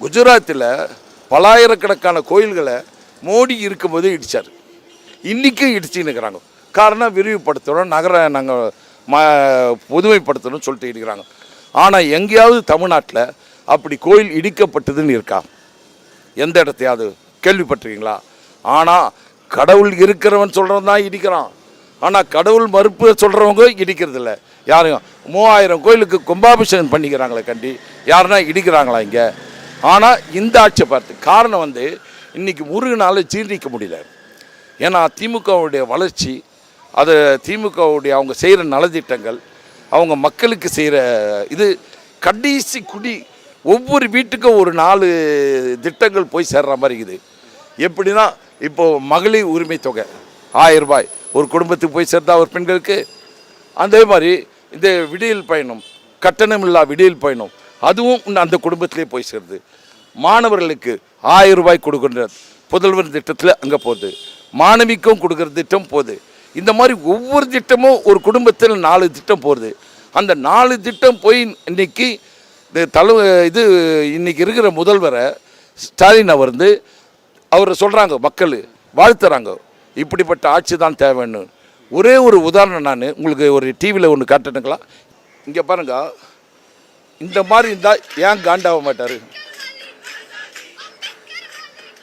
குஜராத்தில் பலாயிரக்கணக்கான கோயில்களை மோடி இருக்கும்போது இடித்தார். இன்றைக்கும் இடிச்சுன்னு இருக்கிறாங்க. காரணம் விரிவுபடுத்தணும், நகரை நாங்கள் பொதுமைப்படுத்தணும்னு சொல்லிட்டு இடிக்கிறாங்க. ஆனால் எங்கேயாவது தமிழ்நாட்டில் அப்படி கோயில் இடிக்கப்பட்டதுன்னு இருக்கா? எந்த இடத்தையாவது கேள்விப்பட்டிருக்கீங்களா? ஆனால் கடவுள் இருக்கிறவன் சொல்கிறவன் தான் இடிக்கிறான். ஆனால் கடவுள் மறுப்பு சொல்கிறவங்க இடிக்கிறது இல்லை. யாரும் 3000 கோயிலுக்கு கும்பாபிஷேகம் பண்ணிக்கிறாங்களே கண்டி யாருன்னா இடிக்கிறாங்களா இங்கே? ஆனால் இந்த ஆட்சியை பார்த்து காரணம் இன்றைக்கி முருகனால் ஜீர்ணிக்க முடியல. ஏன்னா திமுகவுடைய வளர்ச்சி, அது திமுகவுடைய அவங்க செய்கிற நலத்திட்டங்கள், அவங்க மக்களுக்கு செய்கிற இது கடைசி குடி ஒவ்வொரு வீட்டுக்கும் ஒரு 4 திட்டங்கள் போய் சேர்ற மாதிரி இருக்குது. எப்படின்னா இப்போது மகளிர் உரிமை தொகை 1000 ரூபாய் ஒரு குடும்பத்துக்கு போய் சேர்ந்தா ஒரு பெண்களுக்கு. அதே மாதிரி இந்த விடியல் பயணம், கட்டணமில்லா விடியல் பயணம், அதுவும் அந்த குடும்பத்திலே போய் சேருது. மாணவர்களுக்கு 1000 ரூபாய் கொடுக்குற புதல்வர் திட்டத்தில் அங்கே போகுது. மாணவிக்கும் கொடுக்குற திட்டம் போகுது. இந்த மாதிரி ஒவ்வொரு திட்டமும் ஒரு குடும்பத்தில் 4 திட்டம் போகுது. அந்த 4 திட்டம் போய் இன்றைக்கி இது இன்றைக்கி இருக்கிற முதல்வரை ஸ்டாலின் அவரை சொல்கிறாங்க, மக்கள் வாழ்த்துறாங்க. இப்படிப்பட்ட ஆட்சி தான் தேவைன்னு. ஒரே ஒரு உதாரணம் நான் உங்களுக்கு ஒரு டிவியில் ஒன்று காட்டணுங்களா? இங்கே பாருங்க, இந்த மாதிரி இருந்தால் ஏன் காண்டாக மாட்டார்?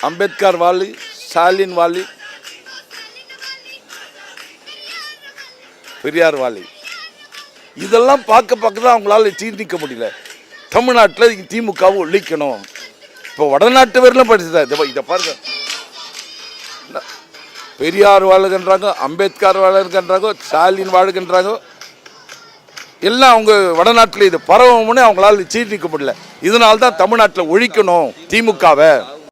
அம்பேத்கர் வாலி, ஸ்டாலின் வாலி, பெரியார் வாலி, இதெல்லாம் பார்க்க தான் அவங்களால ஜீர்ணிக்க முடியல. தமிழ்நாட்டில் திமுகவை ஒழிக்கணும். இப்போ வடநாட்டு வரையிலும் படிச்சுதான். இதை பாருங்க, பெரியார் வாழுகின்றாங்க, அம்பேத்கர் வாழுகின்றாங்க, ஸ்டாலின் வாழுகின்றாங்க. எல்லாம் அவங்க வடநாட்டில் இது பரவணும்னு அவங்களால ஜீர்ணிக்க முடியல. இதனால்தான் தமிழ்நாட்டில் ஒழிக்கணும் திமுகவை.